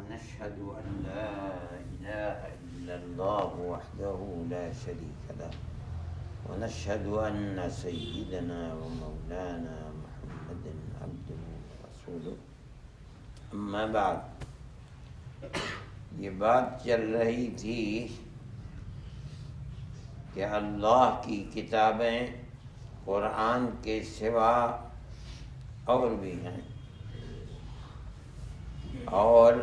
ونشهد أن لا إله إلا الله وحده لا شريك له ونشهد أن سيدنا ومولانا محمد عبده ورسوله أما بعد. یہ بات چل رہی تھی کہ اللہ کی کتابیں قرآن کے سوا اور بھی ہیں، اور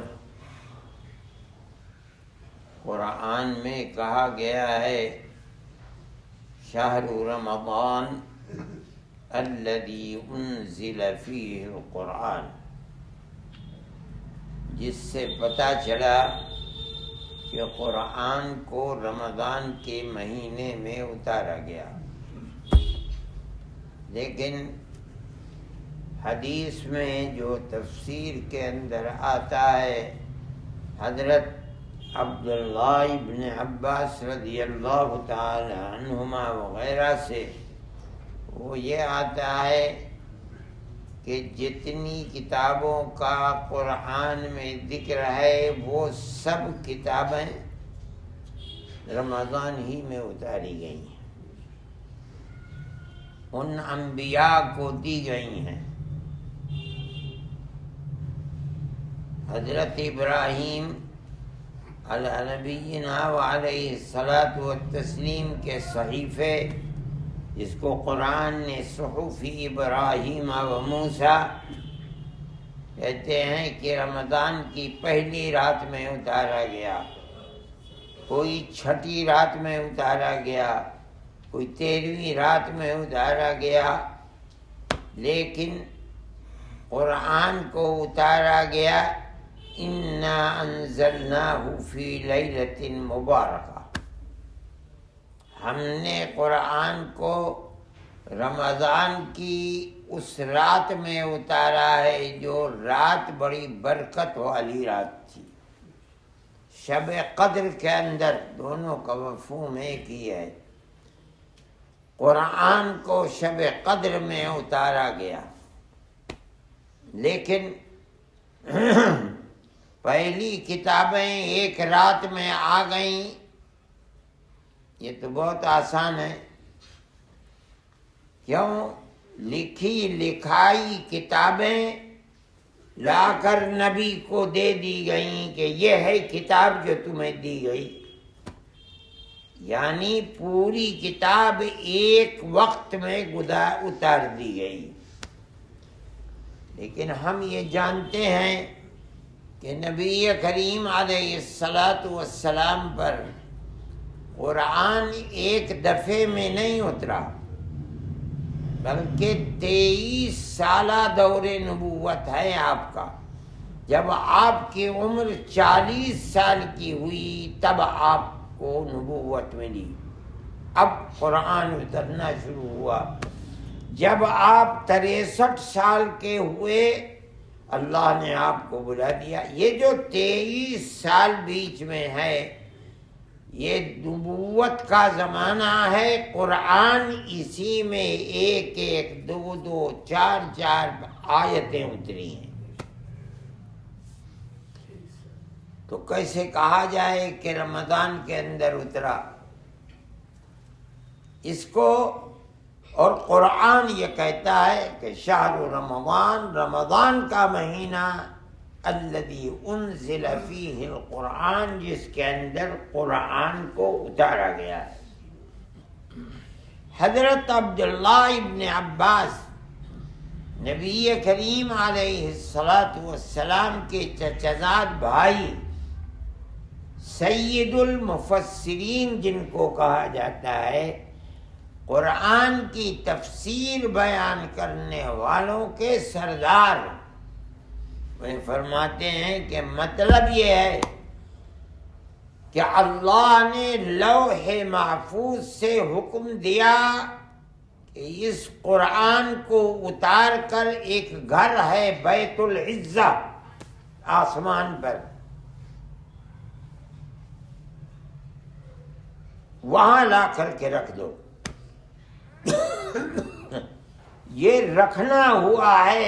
قرآن میں کہا گیا ہے شہر رمضان الذی انزل فیہ القرآن، جس سے پتہ چلا کہ قرآن کو رمضان کے مہینے میں اتارا گیا. لیکن حدیث میں جو تفسیر کے اندر آتا ہے حضرت عبداللہ ابن عباس رضی اللہ تعالی عنہما وغیرہ سے، وہ یہ آتا ہے کہ جتنی کتابوں کا قرآن میں ذکر ہے وہ سب کتابیں رمضان ہی میں اتاری گئی ہیں، ان انبیاء کو دی گئی ہیں. حضرت ابراہیم علی نبینا وعلیہ الصلاۃ والتسلیم کے صحیفے، جس کو قرآن نے صحف ابراہیم و موسیٰ کہتے ہیں، کہ رمضان کی پہلی رات میں اتارا گیا، کوئی چھٹی رات میں اتارا گیا، کوئی 13ویں رات میں اتارا گیا، لیکن قرآن کو اتارا گیا اِنَّا أَنزَلْنَاهُ فِي لَيْلَةٍ مُبَارَكَةٍ. ہم نے قرآن کو رمضان کی اس رات میں اتارا ہے جو رات بڑی برکت والی رات تھی. شب قدر کے اندر دونوں کا مفہوم ایک ہی ہے. قرآن کو شب قدر میں اتارا گیا، لیکن پہلی کتابیں ایک رات میں آ گئیں. یہ تو بہت آسان ہے. کیوں؟ لکھی لکھائی کتابیں لا کر نبی کو دے دی گئیں کہ یہ ہے کتاب جو تمہیں دی گئی. یعنی پوری کتاب ایک وقت میں اتار دی گئی. لیکن ہم یہ جانتے ہیں کہ نبی کریم علیہ الصلاۃ والسلام پر قرآن ایک دفعے میں نہیں اترا، بلکہ 23 سالہ دور نبوت ہے آپ کا. جب آپ کی عمر 40 سال کی ہوئی تب آپ کو نبوت ملی، اب قرآن اترنا شروع ہوا. جب آپ 63 سال کے ہوئے اللہ نے آپ کو بلا دیا. یہ جو 23 سال بیچ میں ہے یہ نبوت کا زمانہ ہے. قرآن اسی میں 1 1 2 2 4 4 آیتیں اتری ہیں. تو کیسے کہا جائے کہ رمضان کے اندر اترا اس کو؟ اور قرآن یہ کہتا ہے کہ شہر رمضان، رمضان کا مہینہ، الذی انزل فیہ القرآن، جس کے اندر قرآن کو اتارا گیا ہے. حضرت عبداللہ ابن عباس نبی کریم علیہ الصلاۃ والسلام کے چچزاد بھائی، سید المفسرین جن کو کہا جاتا ہے، قرآن کی تفسیر بیان کرنے والوں کے سردار، وہ فرماتے ہیں کہ مطلب یہ ہے کہ اللہ نے لوح محفوظ سے حکم دیا کہ اس قرآن کو اتار کر ایک گھر ہے بیت العزہ آسمان پر، وہاں لا کر کے رکھ دو. یہ رکھنا ہوا ہے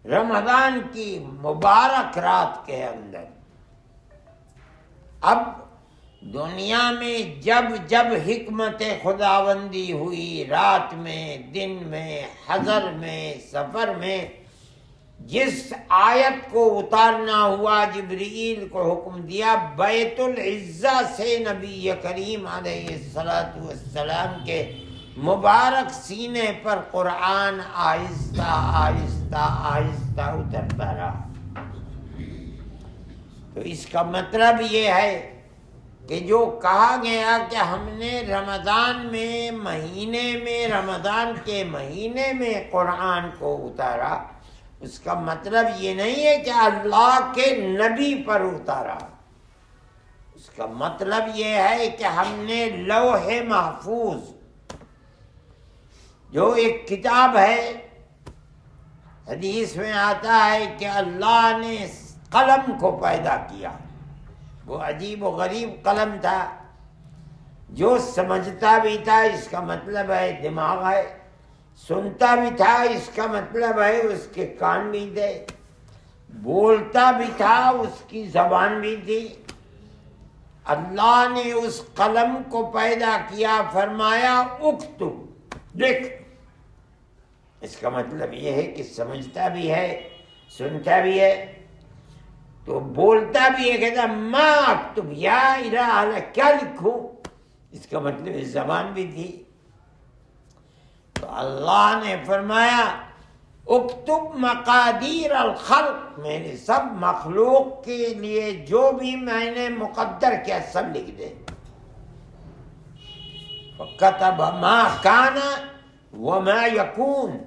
رمضان کی مبارک رات کے اندر۔ اب دنیا میں جب جب حکمت خداوندی ہوئی، رات میں، دن میں، حضر میں، سفر میں، جس آیت کو اتارنا ہوا جبرائیل کو حکم دیا، بیت العزہ سے نبی کریم علیہ السلام کے مبارک سینے پر قرآن آہستہ آہستہ آہستہ اترتا رہا۔ تو اس کا مطلب یہ ہے کہ جو کہا گیا کہ ہم نے رمضان کے مہینے میں قرآن کو اتارا، اس کا مطلب یہ نہیں ہے کہ اللہ کے نبی پر اتارا۔ اس کا مطلب یہ ہے کہ ہم نے لوح محفوظ، جو ایک کتاب ہے، حدیث میں آتا ہے کہ اللہ نے قلم کو پیدا کیا، وہ عجیب و غریب قلم تھا، جو سمجھتا بھی تھا اس کا مطلب ہے دماغ ہے، سنتا بھی تھا اس کا مطلب ہے اس کے کان بھی تھے، بولتا بھی تھا اس کی زبان بھی تھی۔ اللہ نے اس قلم کو پیدا کیا، فرمایا اکتب، لکھ۔ اس کا مطلب یہ ہے کہ سمجھتا بھی ہے، سنتا بھی ہے، تو بولتا بھی ہے، کہتا ما اکتب یا الہ، کیا لکھوں؟ اس کا مطلب اس زبان بھی تھی۔ تو اللہ نے فرمایا اکتب مقادیر الخلق، میں نے سب مخلوق کے لیے جو بھی میں نے مقدر کیا سب لکھ دے۔ فکتب ما کان وما یکون،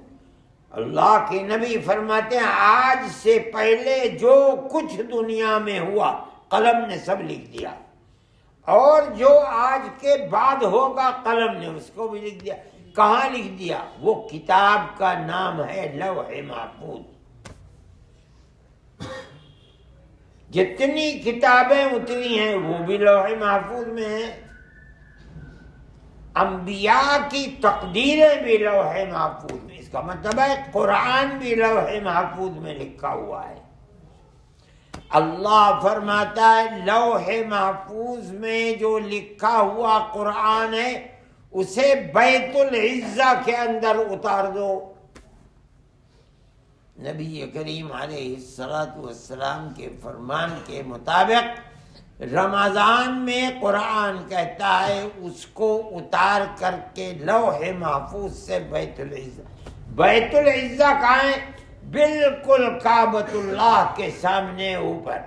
اللہ کے نبی فرماتے ہیں آج سے پہلے جو کچھ دنیا میں ہوا قلم نے سب لکھ دیا، اور جو آج کے بعد ہوگا قلم نے اس کو بھی لکھ دیا۔ کہاں لکھ دیا؟ وہ کتاب کا نام ہے لوح محفوظ۔ جتنی کتابیں اتری ہیں وہ بھی لوح محفوظ میں ہیں، انبیاء کی تقدیریں بھی لوح محفوظ میں، اس کا مطلب ہے قرآن بھی لوح محفوظ میں لکھا ہوا ہے۔ اللہ فرماتا ہے لوح محفوظ میں جو لکھا ہوا قرآن ہے اسے بیت العزہ کے اندر اتار دو۔ نبی کریم علیہ السلام کے فرمان کے مطابق رمضان میں قرآن کہتا ہے اس کو اتار کر کے لوح محفوظ سے بیت العزہ کہاں ہے؟ بالکل کعبۃ اللہ کے سامنے اوپر۔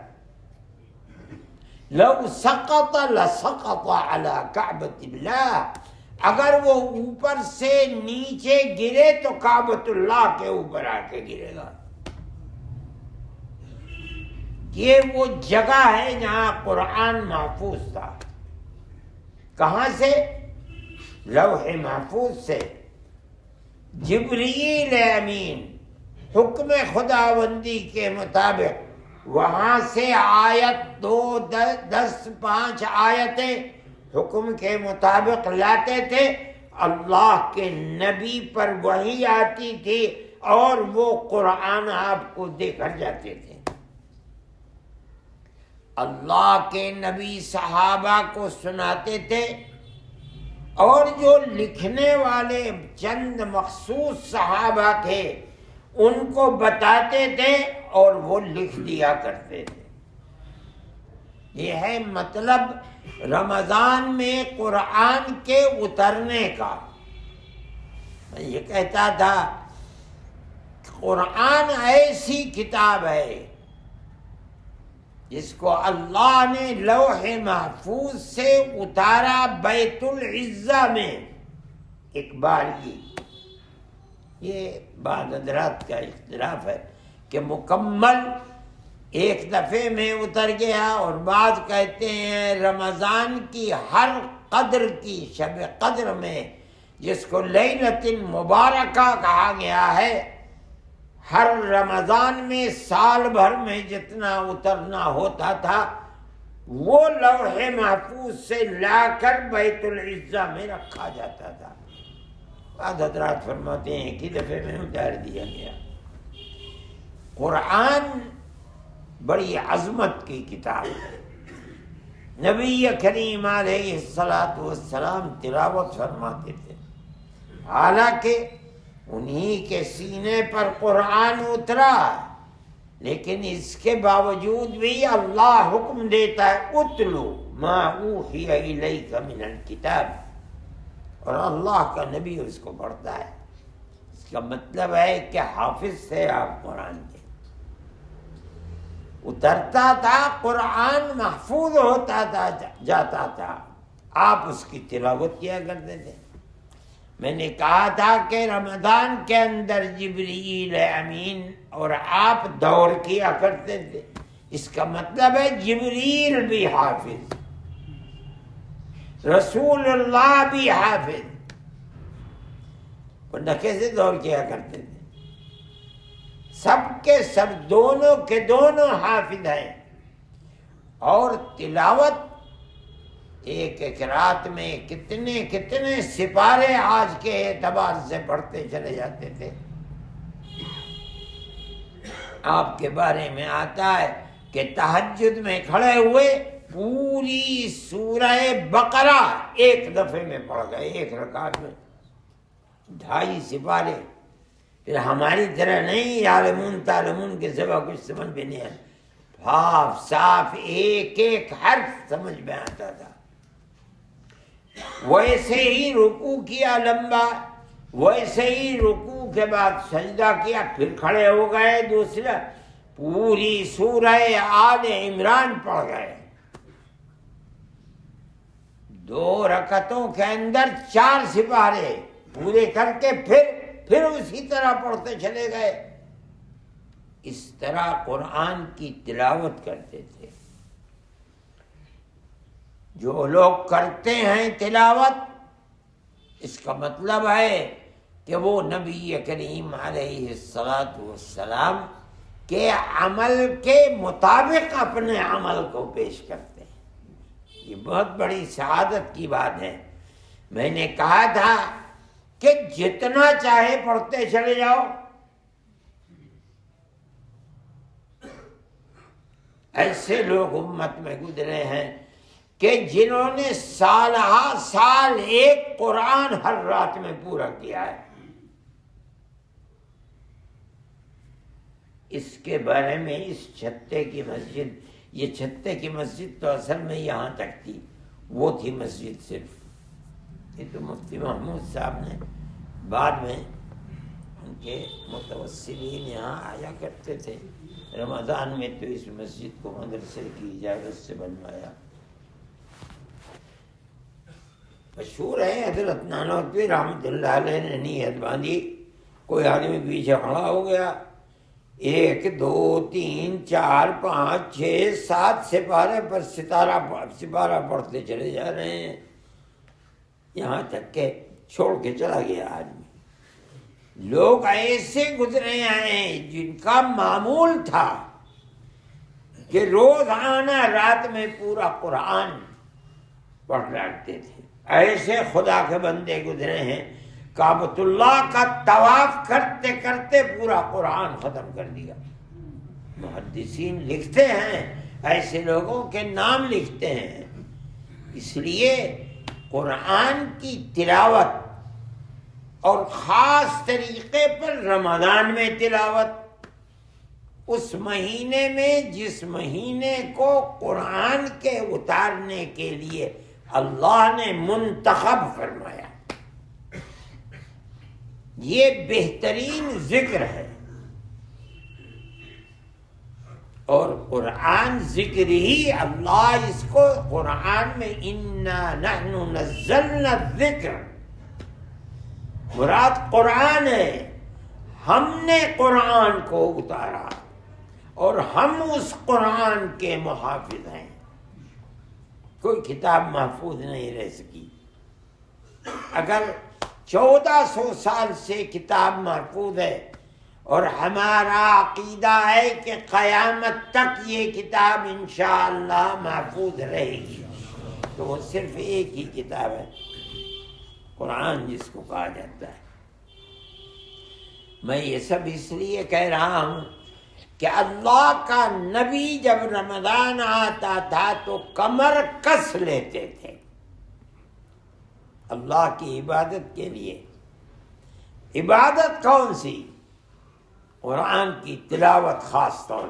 لو سقط لسقط علی کعبۃ اللہ، اگر وہ اوپر سے نیچے گرے تو کعبۃ اللہ کے اوپر آ کے گرے گا۔ یہ وہ جگہ ہے جہاں قرآن محفوظ تھا۔ کہاں سے؟ لوح محفوظ سے۔ جبرائیل امین حکم خداوندی کے مطابق وہاں سے آیت 5 آیتیں حکم کے مطابق لاتے تھے، اللہ کے نبی پر وحی آتی تھی اور وہ قرآن آپ کو دے کر جاتے تھے۔ اللہ کے نبی صحابہ کو سناتے تھے، اور جو لکھنے والے چند مخصوص صحابہ تھے ان کو بتاتے تھے اور وہ لکھ دیا کرتے تھے۔ یہ ہے مطلب رمضان میں قرآن کے اترنے کا۔ میں یہ کہتا تھا قرآن ایسی کتاب ہے جس کو اللہ نے لوح محفوظ سے اتارا بیت العزہ میں ایک بار یہ بعض حضرات کا اختلاف ہے کہ مکمل ایک دفعے میں اتر گیا، اور بعض کہتے ہیں رمضان کی ہر قدر کی شب قدر میں، جس کو لیلۃ مبارکہ کہا گیا ہے، ہر رمضان میں سال بھر میں جتنا اترنا ہوتا تھا وہ لوح محفوظ سے لا کر بیت العزہ میں رکھا جاتا تھا۔ بعض حضرات فرماتے ہیں کہ دفعے میں اتار دیا گیا۔ قرآن بڑی عظمت کی کتاب ہے. نبی کریم علیہ الصلاۃ والسلام تلاوت فرماتے تھے، حالانکہ انہی کے سینے پر قرآن اترا، لیکن اس کے باوجود بھی اللہ حکم دیتا ہے اتلو ما اوحی الیک من الکتاب، اور اللہ کا نبی اس کو پڑھتا ہے. اس کا مطلب ہے کہ حافظ تھے آپ قرآن کے. اترتا تھا قرآن، محفوظ ہوتا تھا، جاتا تھا، آپ اس کی تلاوت کیا کرتے تھے. میں نے کہا تھا کہ رمضان کے اندر جبریل امین اور آپ دور کیا کرتے تھے. اس کا مطلب ہے جبریل بھی حافظ، رسول اللہ بھی حافظ، ورنہ کیسے دور کیا کرتے تھے؟ سب کے سب، دونوں کے دونوں حافظ ہیں. اور تلاوت ایک ایک رات میں کتنے کتنے سپارے آج کے اعتبار سے پڑھتے چلے جاتے تھے. آپ کے بارے میں آتا ہے کہ تہجد میں کھڑے ہوئے پوری سورہ بقرہ ایک دفعے میں پڑھ گئے، ایک رکعت میں 2.5 سپارے. پھر ہماری طرح نہیں یعلمون تعلمون کے سوا کچھ سمجھ میں نہیں آتا، صاف صاف ایک ایک حرف سمجھ میں آتا تھا. ویسے ہی رکوع کیا لمبا، ویسے ہی رکوع کے بعد سجدہ کیا، پھر کھڑے ہو گئے دوسرا، پوری سورہ آل عمران پڑھ گئے. 2 رکعتوں کے اندر 4 سپارے پورے کر کے پھر اسی طرح پڑھتے چلے گئے. اس طرح قرآن کی تلاوت کرتے تھے. جو لوگ کرتے ہیں تلاوت، اس کا مطلب ہے کہ وہ نبی کریم علیہ الصلاۃ والسلام کے عمل کے مطابق اپنے عمل کو پیش کرتے ہیں. یہ بہت بڑی سعادت کی بات ہے. میں نے کہا تھا کہ جتنا چاہے پڑھتے چلے جاؤ. ایسے لوگ امت میں گزرے ہیں کہ جنہوں نے سالہ سال ایک قرآن ہر رات میں پورا کیا ہے. اس کے بارے میں اس چھتے کی مسجد، یہ چھتے کی مسجد تو اصل میں یہاں تک تھی، وہ تھی مسجد صرف. یہ تو مفتی محمود صاحب نے بعد میں، ان کے متوسلین یہاں آیا کرتے تھے رمضان میں، تو اس مسجد کو مدرسے کی اجازت سے بنوایا. مشہور ہے حضرت نانوتوی رحمۃ اللہ علیہ نے نیت باندھی. کوئی آدمی پیچھے کھڑا ہو گیا، 1 2 3 4 5 6 7 سپارے پر سپارہ پڑھتے چلے جا رہے ہیں، یہاں تک کہ چھوڑ کے چلا گیا آدمی. لوگ ایسے گزرے ہیں جن کا معمول تھا کہ روزانہ رات میں پورا قرآن پڑھ رکھتے تھے. ایسے خدا کے بندے گزرے ہیں، کعبۃ اللہ کا طواف کرتے کرتے پورا قرآن ختم کر دیا. محدثین لکھتے ہیں، ایسے لوگوں کے نام لکھتے ہیں. اس لیے قرآن کی تلاوت، اور خاص طریقے پر رمضان میں تلاوت، اس مہینے میں جس مہینے کو قرآن کے اتارنے کے لیے اللہ نے منتخب فرمایا، یہ بہترین ذکر ہے. اور قرآن ذکر ہی، اللہ اس کو قرآن میں انا نحن نزلنا الذکر، مراد قرآن ہے. ہم نے قرآن کو اتارا اور ہم اس قرآن کے محافظ ہیں. کوئی کتاب محفوظ نہیں رہ سکی. اگر 1400 سال سے کتاب محفوظ ہے اور ہمارا عقیدہ ہے کہ قیامت تک یہ کتاب انشاءاللہ محفوظ رہے گی، تو وہ صرف ایک ہی کتاب ہے، قرآن جس کو کہا جاتا ہے. میں یہ سب اس لیے کہہ رہا ہوں کہ اللہ کا نبی جب رمضان آتا تھا تو کمر کس لیتے تھے اللہ کی عبادت کے لیے۔ عبادت کون سی؟ قرآن کی تلاوت، خاص طور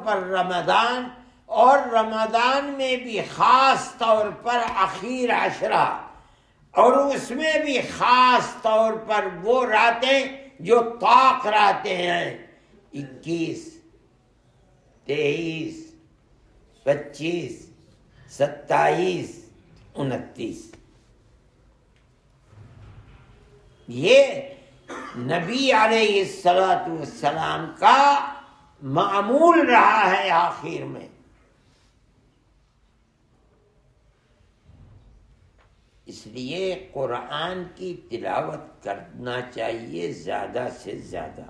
پر رمضان، اور رمضان میں بھی خاص طور پر اخیر عشرہ، اور اس میں بھی خاص طور پر وہ راتیں جو طاق راتیں ہیں، 21، 23، 25، 27، 29۔ یہ نبی علیہ السلام کا معمول رہا ہے آخر میں۔ اس لیے قرآن کی تلاوت کرنا چاہیے زیادہ سے زیادہ۔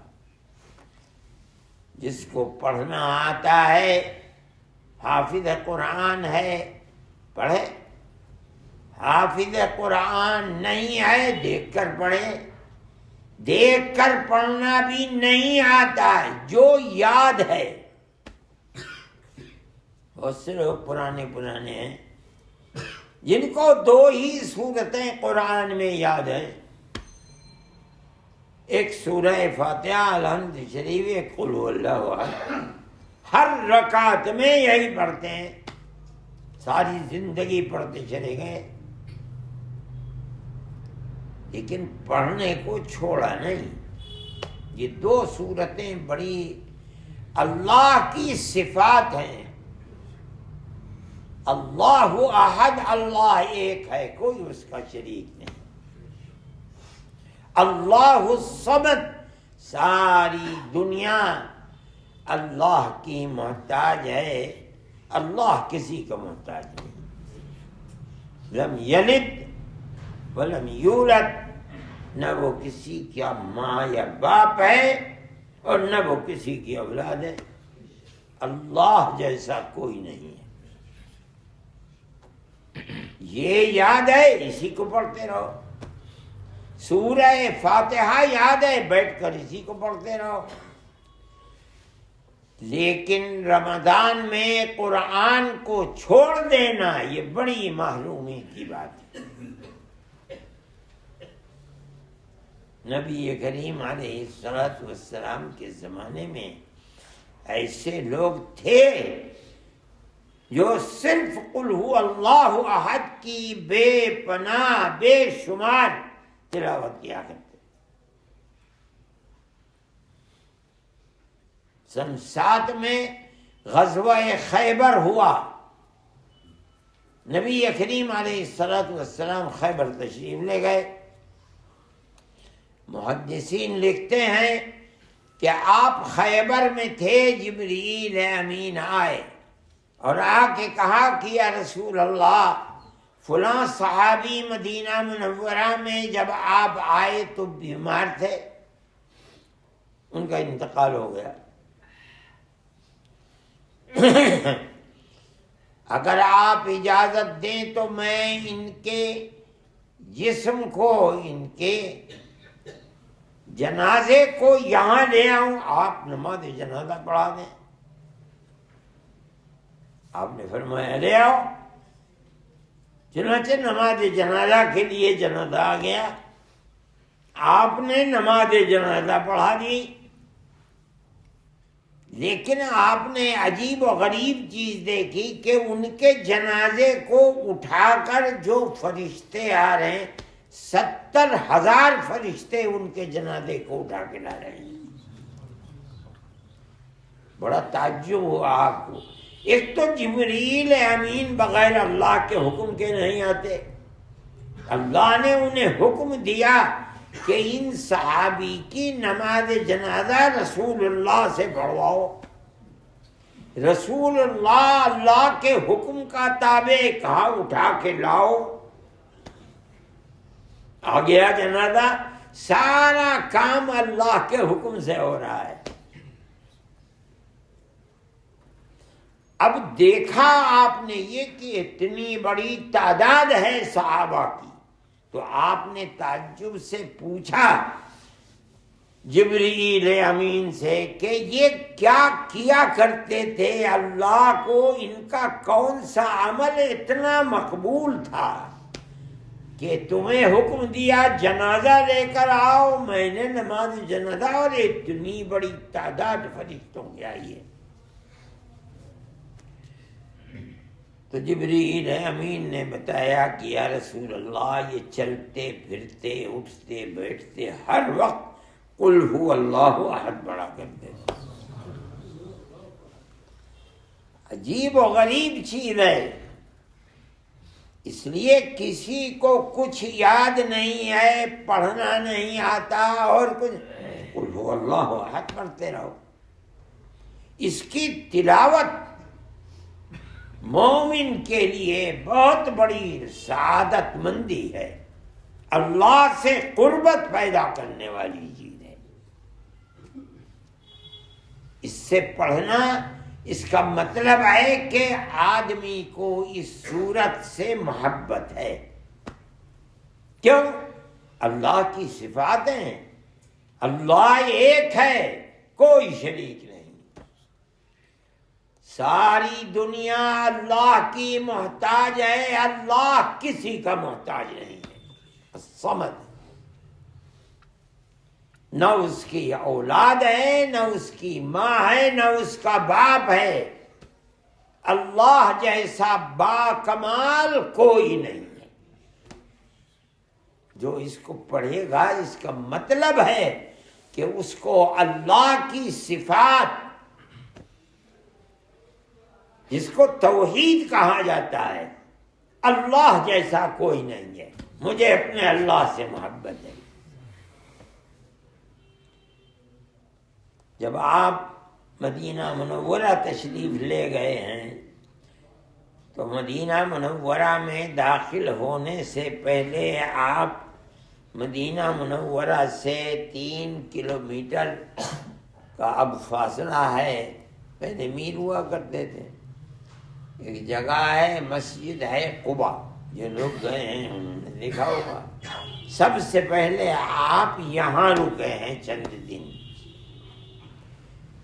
جس کو پڑھنا آتا ہے، حافظ قرآن ہے، پڑھے۔ حافظ قرآن نہیں ہے، دیکھ کر پڑھے۔ دیکھ کر پڑھنا بھی نہیں آتا ہے، جو یاد ہے۔ بہت سے لوگ پرانے ہیں جن کو 2 ہی سورتیں قرآن میں یاد ہیں، ایک سورہ فاتحہ الحمد شریف، ایک قل هو اللہ احد۔ ہر رکعت میں یہی پڑھتے ہیں، ساری زندگی پڑھتے چلے گئے، لیکن پڑھنے کو چھوڑا نہیں۔ یہ 2 سورتیں بڑی اللہ کی صفات ہیں۔ اللہ احد، اللہ ایک ہے، کوئی اس کا شریک نہیں۔ اللہ الصمد، ساری دنیا اللہ کی محتاج ہے، اللہ کسی کا محتاج نہیں۔ لم یلد ولم یولد، نہ وہ کسی کا ماں یا باپ ہے اور نہ وہ کسی کی اولاد ہے۔ اللہ جیسا کوئی نہیں ہے۔ یہ یاد ہے، اسی کو پڑھتے رہو۔ سورہ فاتحہ یاد ہے، بیٹھ کر اسی کو پڑھتے رہو۔ لیکن رمضان میں قرآن کو چھوڑ دینا یہ بڑی محرومی کی بات ہے۔ نبی کریم علیہ السلام کے زمانے میں ایسے لوگ تھے جو صرف قل هو اللہ احد کی بے پناہ بے شمار تلاوت کیا کرتے۔ سن 7 میں غزوہ خیبر ہوا، نبی کریم علیہ السلام خیبر تشریف لے گئے۔ محدثین لکھتے ہیں کہ آپ خیبر میں تھے، جبریل امین آئے اور آ کے کہا کہ یا رسول اللہ، فلاں صحابی مدینہ منورہ میں جب آپ آئے تو بیمار تھے، ان کا انتقال ہو گیا۔ اگر آپ اجازت دیں تو میں ان کے جسم کو، ان کے جنازے کو یہاں لے آؤں، آپ نماز جنازہ پڑھا دیں۔ آپ نے فرمایا لے آؤ۔ چنانچہ نماز جنازہ کے لیے جنازہ آ گیا، آپ نے نماز جنازہ پڑھا دی۔ لیکن آپ نے عجیب و غریب چیز دیکھی کہ ان کے جنازے کو اٹھا کر جو فرشتے آ رہے ہیں، 70,000 فرشتے ان کے جنازے کو اٹھا کے لا رہے ہیں۔ بڑا تعجب ہوا آپ کو۔ ایک تو جبریل امین بغیر اللہ کے حکم کے نہیں آتے، اللہ نے انہیں حکم دیا کہ ان صحابی کی نماز جنازہ رسول اللہ سے پڑھواؤ۔ رسول اللہ اللہ کے حکم کا تابع، کہا اٹھا کے لاؤ۔ آ گیا جنازہ، سارا کام اللہ کے حکم سے ہو رہا ہے۔ اب دیکھا آپ نے یہ کہ اتنی بڑی تعداد ہے صحابہ کی، تو آپ نے تعجب سے پوچھا جبرائیل امین سے کہ یہ کیا کیا کرتے تھے، اللہ کو ان کا کون سا عمل اتنا مقبول تھا کہ تمہیں حکم دیا جنازہ لے کر آؤ، میں نے نماز جنازہ اور اتنی بڑی تعداد فرشتوں کی آئی ہے۔ تو جبرائیل امین نے بتایا کہ یا رسول اللہ یہ چلتے پھرتے اٹھتے بیٹھتے ہر وقت قل هو اللہ احد پڑھا کرتے تھے۔ عجیب و غریب چیز ہے، اس لیے کسی کو کچھ یاد نہیں ہے، پڑھنا نہیں آتا اور کچھ، قل هو اللہ احد پڑھتے رہو۔ اس کی تلاوت مومن کے لیے بہت بڑی سعادت مندی ہے، اللہ سے قربت پیدا کرنے والی چیز ہے۔ اس سے پڑھنا، اس کا مطلب ہے کہ آدمی کو اس صورت سے محبت ہے۔ کیوں؟ اللہ کی صفاتیں ہیں، اللہ ایک ہے، کوئی شریک نہیں، ساری دنیا اللہ کی محتاج ہے، اللہ کسی کا محتاج نہیں ہے۔ الصمد، نہ اس کی اولاد ہے، نہ اس کی ماں ہے، نہ اس کا باپ ہے، اللہ جیسا با کمال کوئی نہیں ہے۔ جو اس کو پڑھے گا اس کا مطلب ہے کہ اس کو اللہ کی صفات، جس کو توحید کہا جاتا ہے، اللہ جیسا کوئی نہیں ہے، مجھے اپنے اللہ سے محبت ہے۔ جب آپ مدینہ منورہ تشریف لے گئے ہیں تو مدینہ منورہ میں داخل ہونے سے پہلے آپ مدینہ منورہ سے 3 کلومیٹر کا اب فاصلہ ہے، پہلے میل ہوا کرتے تھے۔ ایک جگہ ہے، مسجد ہے قباء، جو لوگ گئے ہیں انہوں نے دیکھا ہوگا۔ سب سے پہلے آپ یہاں رکے ہیں چند دن۔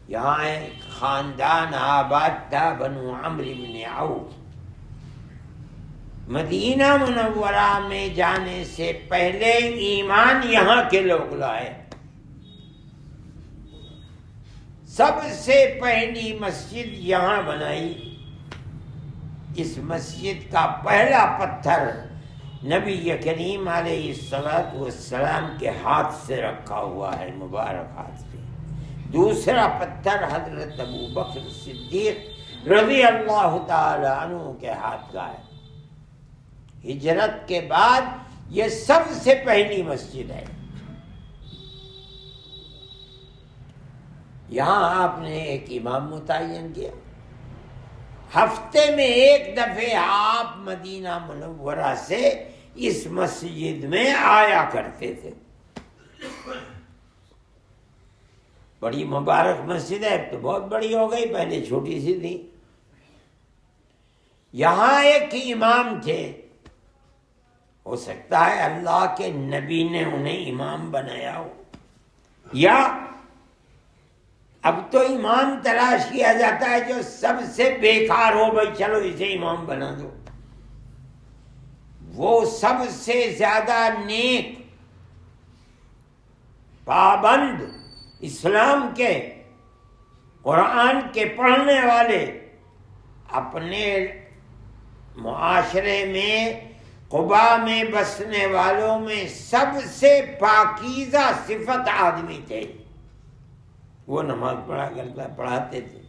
یہاں ایک خاندان آباد تھا، بنو عمرو بن عوف۔ مدینہ منورہ میں جانے سے پہلے ایمان یہاں کے لوگ لائے۔ سب سے پہلی مسجد یہاں بنائی۔ اس مسجد کا پہلا پتھر نبی کریم علیہ السلام کے ہاتھ سے رکھا ہوا ہے، مبارک ہاتھ سے۔ دوسرا پتھر حضرت ابو بکر صدیق رضی اللہ تعالی عنہ کے ہاتھ کا ہے۔ ہجرت کے بعد یہ سب سے پہلی مسجد ہے۔ یہاں آپ نے ایک امام متعین کیا، ہفتے میں ایک دفعہ آپ مدینہ منورہ سے اس مسجد میں آیا کرتے تھے۔ بڑی مبارک مسجد ہے، اب تو بہت بڑی ہو گئی، پہلے چھوٹی سی تھی۔ یہاں ایک امام تھے، ہو سکتا ہے اللہ کے نبی نے انہیں امام بنایا ہو، یا اب تو امام تلاش کیا جاتا ہے جو سب سے بیکار ہو، بھائی چلو اسے امام بنا دو۔ وہ سب سے زیادہ نیک، پابند، اسلام کے، قرآن کے پڑھنے والے، اپنے معاشرے میں قباء میں بسنے والوں میں سب سے پاکیزہ صفت آدمی تھے۔ وہ نماز پڑھاتے تھے،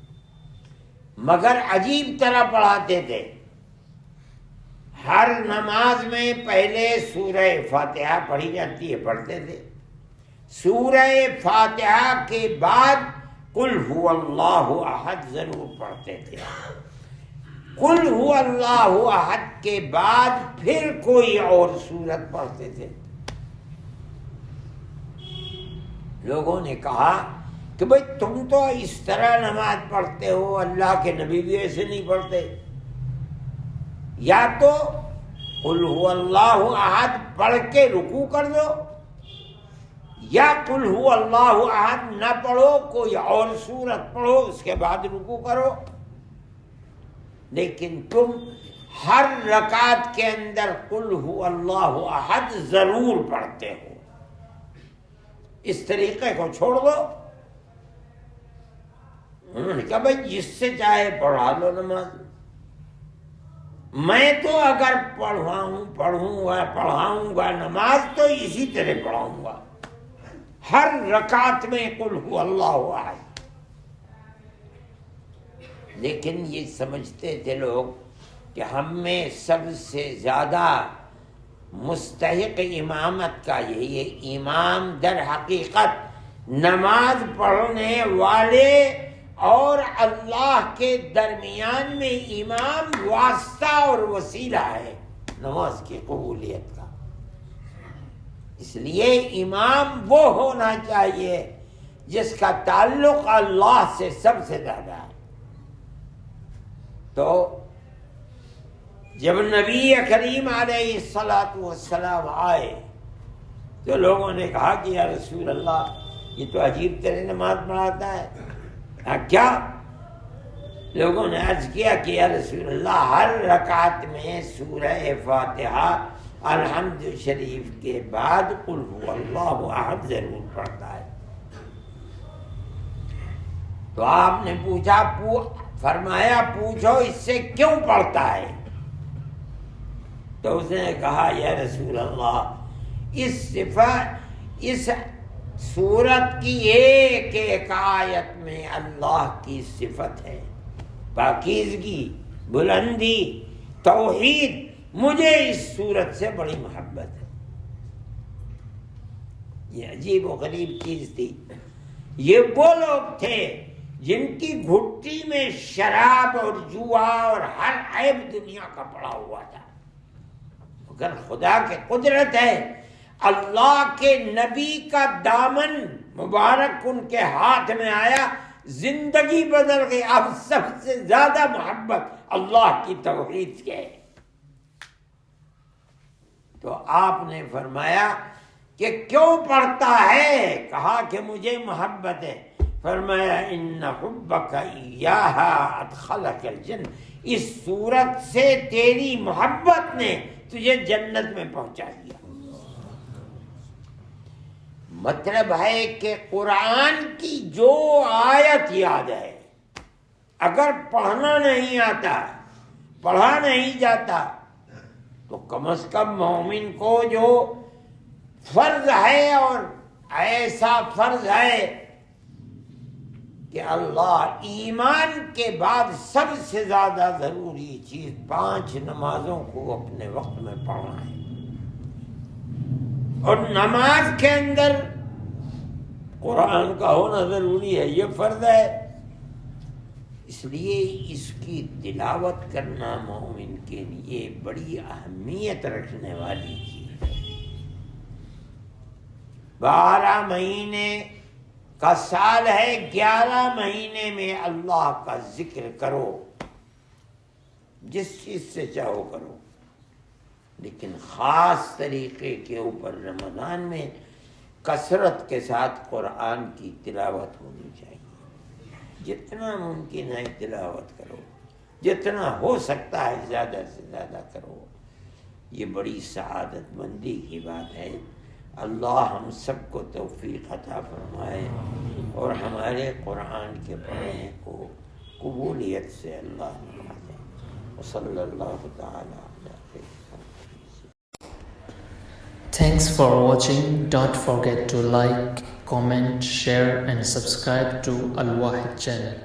مگر عجیب طرح پڑھاتے تھے۔ ہر نماز میں پہلے سورہ فاتحہ پڑھی جاتی ہے، پڑھتے تھے۔ سورہ فاتحہ کے بعد قل هو اللہ احد ضرور پڑھتے تھے۔ قل هو اللہ احد کے بعد پھر کوئی اور سورت پڑھتے تھے۔ لوگوں نے کہا کہ بھئی تم تو اس طرح نماز پڑھتے ہو، اللہ کے نبی بھی ایسے نہیں پڑھتے۔ یا تو قل هو اللہ احد پڑھ کے رکوع کر دو، یا قل هو اللہ احد نہ پڑھو، کوئی اور سورت پڑھو اس کے بعد رکوع کرو، لیکن تم ہر رکعت کے اندر قل هو اللہ احد ضرور پڑھتے ہو، اس طریقے کو چھوڑ دو۔ انہوں نے کہا بھائی جس سے چاہے پڑھا لو نماز، میں تو اگر پڑھاؤں گا نماز تو اسی طرح پڑھاؤں گا، ہر رکعت میں قل هو اللہ احد۔ لیکن یہ سمجھتے تھے لوگ کہ ہم میں سب سے زیادہ مستحق امامت کا یہی ہے، امام در حقیقت نماز پڑھنے والے اور اللہ کے درمیان میں امام واسطہ اور وسیلہ ہے نماز کی قبولیت کا۔ اس لیے امام وہ ہونا چاہیے جس کا تعلق اللہ سے سب سے زیادہ ہے۔ تو جب نبی کریم علیہ الصلاۃ والسلام آئے تو لوگوں نے کہا کہ یا رسول اللہ یہ تو عجیب طرح نماز پڑھاتا ہے، کیا؟ لوگوں نے عرض کیا کہ یا رسول اللہ ہر رکعت میں سورہ فاتحہ الحمد شریف کے بعد قل هو اللہ احد ضرور پڑھتا ہے۔ تو آپ نے پوچھا، فرمایا پوچھو اس سے کیوں پڑھتا ہے؟ تو اس نے کہا یا رسول اللہ اس سورت کی ایک ایک آیت میں اللہ کی صفت ہے، پاکیزگی، بلندی، توحید، مجھے اس سورت سے بڑی محبت ہے۔ یہ عجیب و غریب چیز تھی۔ یہ وہ لوگ تھے جن کی گھٹی میں شراب اور جوا اور ہر عیب دنیا کا پڑا ہوا تھا، مگر خدا کی قدرت ہے، اللہ کے نبی کا دامن مبارک ان کے ہاتھ میں آیا، زندگی بدل گئی۔ اب سب سے زیادہ محبت اللہ کی توحید کے ہے۔ تو آپ نے فرمایا کہ کیوں پڑھتا ہے؟ کہا کہ مجھے محبت ہے۔ فرمایا ان حبک ایہا ادخلک الجنہ، اس صورت سے تیری محبت نے تجھے جنت میں پہنچا دیا۔ مطلب ہے کہ قرآن کی جو آیت یاد ہے، اگر پڑھنا نہیں آتا، پڑھا نہیں جاتا، تو کم از کم مومن کو جو فرض ہے، اور ایسا فرض ہے کہ اللہ ایمان کے بعد سب سے زیادہ ضروری چیز 5 نمازوں کو اپنے وقت میں پڑھنا ہے، اور نماز کے اندر قرآن کا ہونا ضروری ہے، یہ فرض ہے۔ اس لیے اس کی تلاوت کرنا مومن کے لیے بڑی اہمیت رکھنے والی چیز ہے۔ 12 مہینے کا سال ہے، 11 مہینے میں اللہ کا ذکر کرو، جس چیز سے چاہو کرو، لیکن خاص طریقے کے اوپر رمضان میں کثرت کے ساتھ قرآن کی تلاوت ہونی چاہیے۔ جتنا ممکن ہے تلاوت کرو، جتنا ہو سکتا ہے زیادہ سے زیادہ کرو، یہ بڑی سعادت مندی کی بات ہے۔ اللہ ہم سب کو توفیق عطا فرمائے، اور ہمارے قرآن کے پڑھنے کو قبولیت سے اللہ نوازے۔ وصلی اللہ تعالی علیہ۔ Thanks for watching. Don't forget to like, comment, share and subscribe to Al Wahid channel.